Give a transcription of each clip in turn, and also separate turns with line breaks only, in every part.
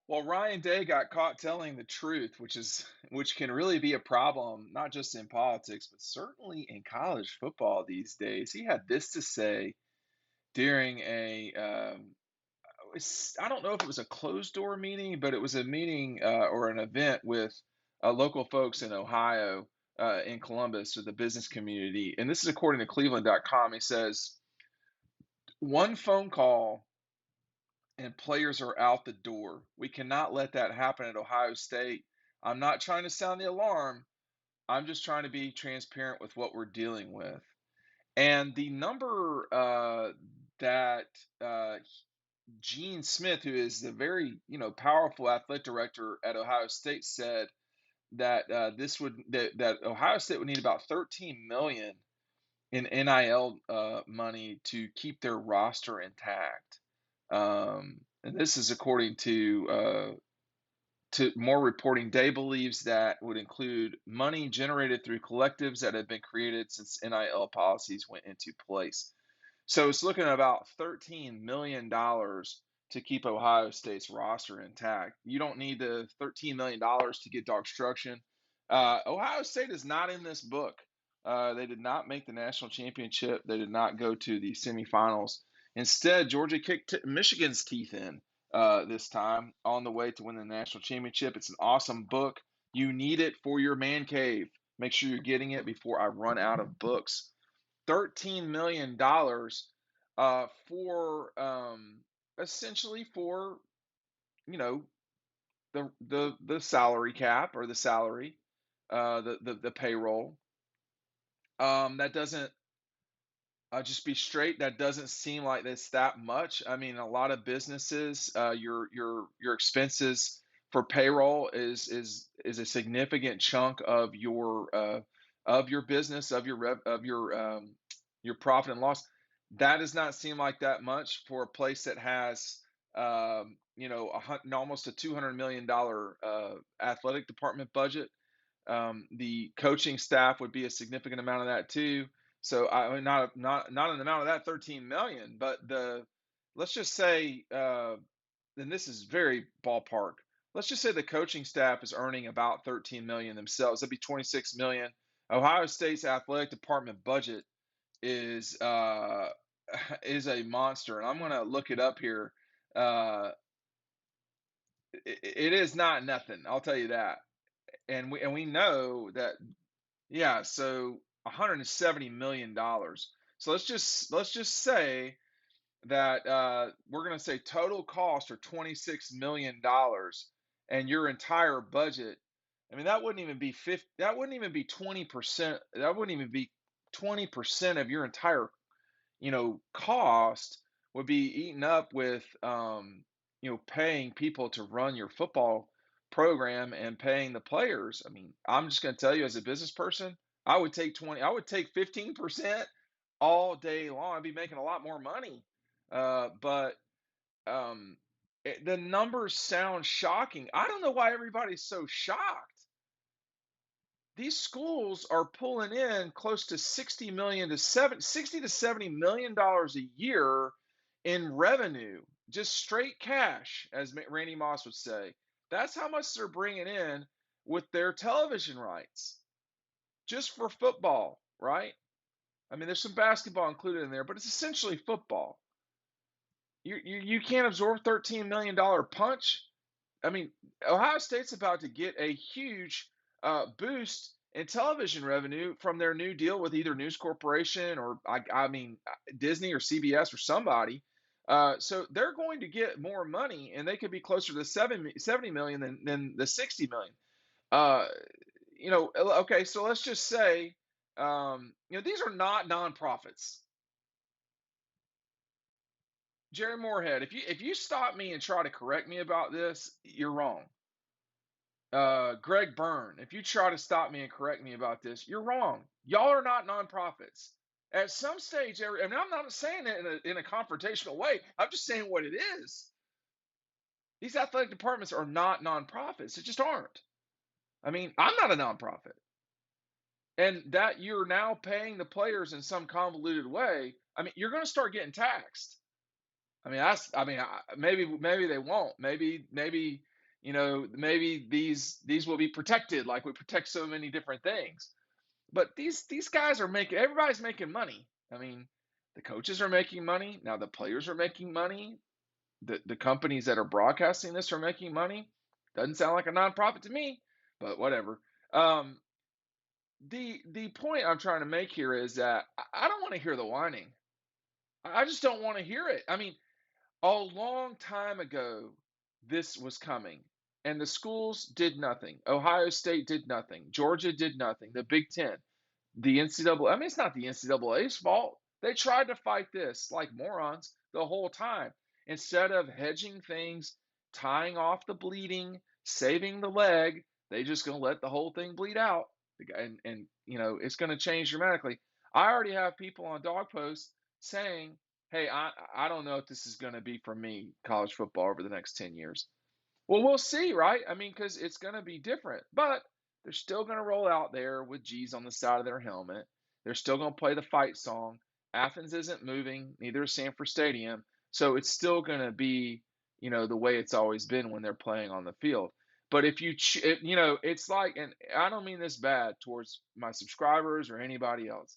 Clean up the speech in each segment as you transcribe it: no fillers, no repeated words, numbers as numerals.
Well, Ryan Day got caught telling the truth, which can really be a problem, not just in politics, but certainly in college football these days. He had this to say during I don't know if it was a closed door meeting, but it was a meeting or an event with local folks in Ohio, in Columbus, or the business community. And this is according to Cleveland.com. He says, one phone call and players are out the door. We cannot let that happen at Ohio State. I'm not trying to sound the alarm. I'm just trying to be transparent with what we're dealing with. And the number that Gene Smith, who is the very powerful athletic director at Ohio State, said that that Ohio State would need about 13 million in NIL money to keep their roster intact. And this is according to more reporting. Day believes that would include money generated through collectives that have been created since NIL policies went into place. So it's looking at about $13 million to keep Ohio State's roster intact. You don't need the $13 million to get DAWGSTRUCTION. Ohio State is not in this book. They did not make the national championship. They did not go to the semifinals. Instead, Georgia kicked Michigan's teeth in this time on the way to win the national championship. It's an awesome book. You need it for your man cave. Make sure you're getting it before I run out of books. $13 million for essentially for you know the salary cap, or the salary, the payroll. That doesn't, just be straight. That doesn't seem like it's that much. I mean, a lot of businesses, your expenses for payroll is a significant chunk of your business, your profit and loss. That does not seem like that much for a place that has almost a $200 million athletic department budget. The coaching staff would be a significant amount of that too. So I mean, not an amount of that 13 million, but let's just say, and this is very ballpark. Let's just say the coaching staff is earning about 13 million themselves. That'd be 26 million. Ohio State's athletic department budget is is a monster, and I'm going to look it up here. Uh, it is not nothing. I'll tell you that. And we know that. Yeah, so $170 million. So let's just say that we're going to say total cost are $26 million, and your entire budget. I mean, that wouldn't even be 50. That wouldn't even be 20%. That wouldn't even be 20% of your entire cost would be eaten up with paying people to run your football program and paying the players. I mean, I'm just going to tell you, as a business person, I would take 15% all day long. I'd be making a lot more money. But um, the numbers sound shocking. I don't know why everybody's so shocked. These schools are pulling in close to 60 to 70 million dollars a year in revenue, just straight cash, as Randy Moss would say. That's how much they're bringing in with their television rights, just for football, right? I mean, there's some basketball included in there, but it's essentially football. You can't absorb $13 million punch. I mean, Ohio State's about to get a huge boost in television revenue from their new deal with either News Corporation, or I mean Disney or CBS or somebody. So they're going to get more money, and they could be closer to 70 million than the 60 million. Uh, okay, so let's just say, these are not nonprofits. Jerry Moorhead, if you stop me and try to correct me about this, you're wrong. Greg Byrne, if you try to stop me and correct me about this, you're wrong. Y'all are not nonprofits. At some stage, and I'm not saying it in a confrontational way. I'm just saying what it is. These athletic departments are not nonprofits. They just aren't. I mean, I'm not a nonprofit, and that you're now paying the players in some convoluted way. I mean, you're going to start getting taxed. I mean, maybe they won't. Maybe maybe these will be protected like we protect so many different things. But these guys are making everybody's making money. I mean, the coaches are making money. Now the players are making money. The companies that are broadcasting this are making money. Doesn't sound like a nonprofit to me, but whatever. Um, the point I'm trying to make here is that I don't want to hear the whining. I just don't want to hear it. I mean, a long time ago, this was coming, and the schools did nothing. Ohio State did nothing. Georgia did nothing. The Big Ten, the NCAA. I mean, it's not the NCAA's fault. They tried to fight this like morons the whole time. Instead of hedging things, tying off the bleeding, saving the leg, they just gonna let the whole thing bleed out, and it's gonna change dramatically. I already have people on dog posts saying, "Hey, I don't know if this is gonna be for me, college football over the next 10 years." Well, we'll see, right? I mean, because it's going to be different, but they're still going to roll out there with G's on the side of their helmet. They're still going to play the fight song. Athens isn't moving, neither is Sanford Stadium. So it's still going to be, the way it's always been when they're playing on the field. But if it's like, and I don't mean this bad towards my subscribers or anybody else,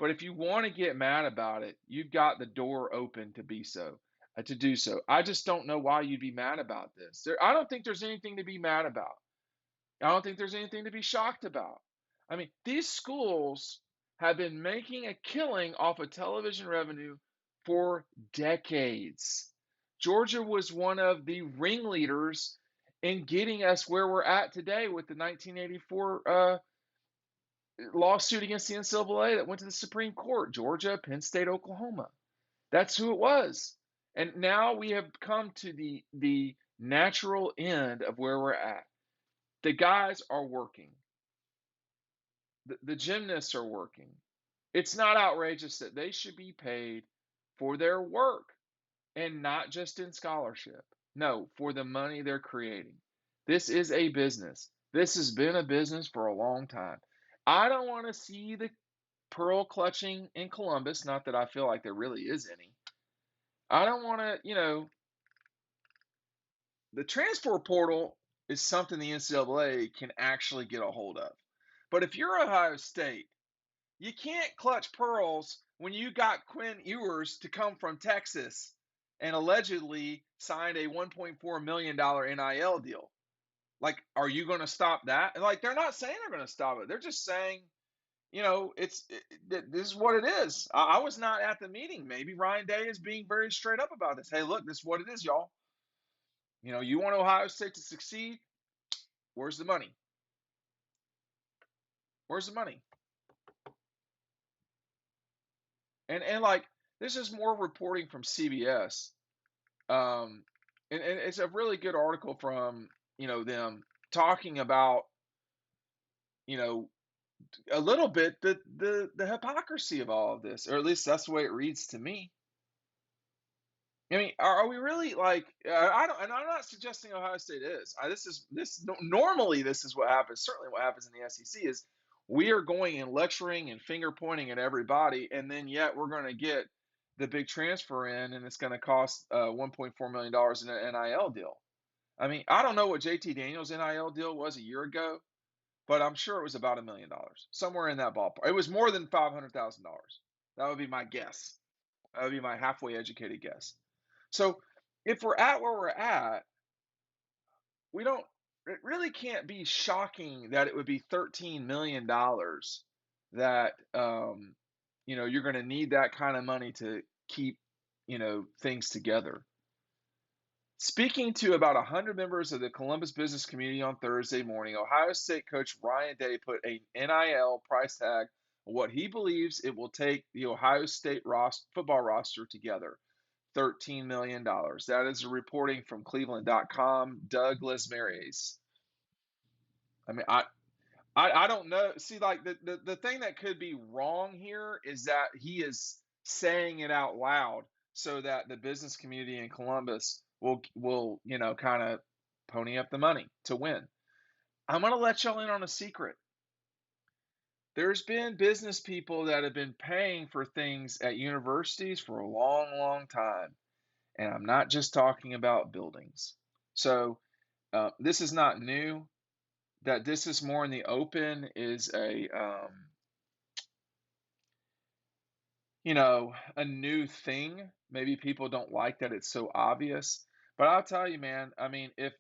but if you want to get mad about it, you've got the door open to do so. I just don't know why you'd be mad about this. I don't think there's anything to be mad about. I don't think there's anything to be shocked about. I mean, these schools have been making a killing off of television revenue for decades. Georgia was one of the ringleaders in getting us where we're at today with the 1984 lawsuit against the NCAA that went to the Supreme Court. Georgia, Penn State, Oklahoma. That's who it was. And now we have come to the natural end of where we're at. The guys are working. The gymnasts are working. It's not outrageous that they should be paid for their work and not just in scholarship. No, for the money they're creating. This is a business. This has been a business for a long time. I don't want to see the pearl clutching in Columbus, not that I feel like there really is any. I don't want to, the transfer portal is something the NCAA can actually get a hold of. But if you're Ohio State, you can't clutch pearls when you got Quinn Ewers to come from Texas and allegedly signed a $1.4 million NIL deal. Like, are you going to stop that? Like, they're not saying they're going to stop it. They're just saying, this is what it is. I was not at the meeting. Maybe Ryan Day is being very straight up about this. Hey, look, this is what it is, y'all. You want Ohio State to succeed? Where's the money? Where's the money? And like, this is more reporting from CBS. And it's a really good article from, them talking about, a little bit the hypocrisy of all of this, or at least that's the way it reads to me. I mean, are we really like? I don't, and I'm not suggesting Ohio State is. Normally this is what happens. Certainly, what happens in the SEC is we are going and lecturing and finger pointing at everybody, and then yet we're going to get the big transfer in, and it's going to cost $1.4 million in an NIL deal. I mean, I don't know what JT Daniels' NIL deal was a year ago, but I'm sure it was about $1 million, somewhere in that ballpark. It was more than $500,000. That would be my guess. That would be my halfway educated guess. So if we're at where we're at, we don't, it really can't be shocking that it would be $13 million that, you're going to need that kind of money to keep, things together. Speaking to about 100 members of the Columbus business community on Thursday morning, Ohio State coach Ryan Day put a NIL price tag on what he believes it will take the Ohio State football roster together. $13 million. That is a reporting from Cleveland.com, Doug Lesmerises. I mean, I don't know. See, like the thing that could be wrong here is that he is saying it out loud so that the business community in Columbus will kind of pony up the money to win. I'm going to let y'all in on a secret. There's been business people that have been paying for things at universities for a long, long time. And I'm not just talking about buildings. So this is not new. That this is more in the open is a new thing. Maybe people don't like that it's so obvious. But I'll tell you, man, I mean, if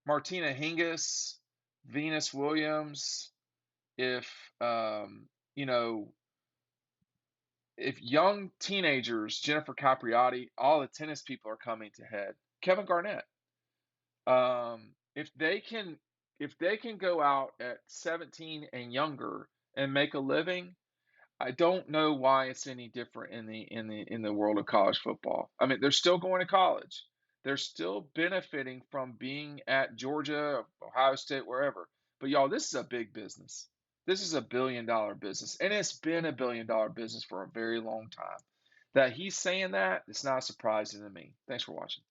Martina Hingis, Venus Williams, if you know, if young teenagers, Jennifer Capriati, all the tennis people are coming to head. Kevin Garnett, if they can go out at 17 and younger and make a living, I don't know why it's any different in the world of college football. I mean, they're still going to college. They're still benefiting from being at Georgia, Ohio State, wherever. But y'all, this is a big business. This is $1 billion business, and it's been $1 billion business for a very long time. That he's saying that, it's not surprising to me. Thanks for watching.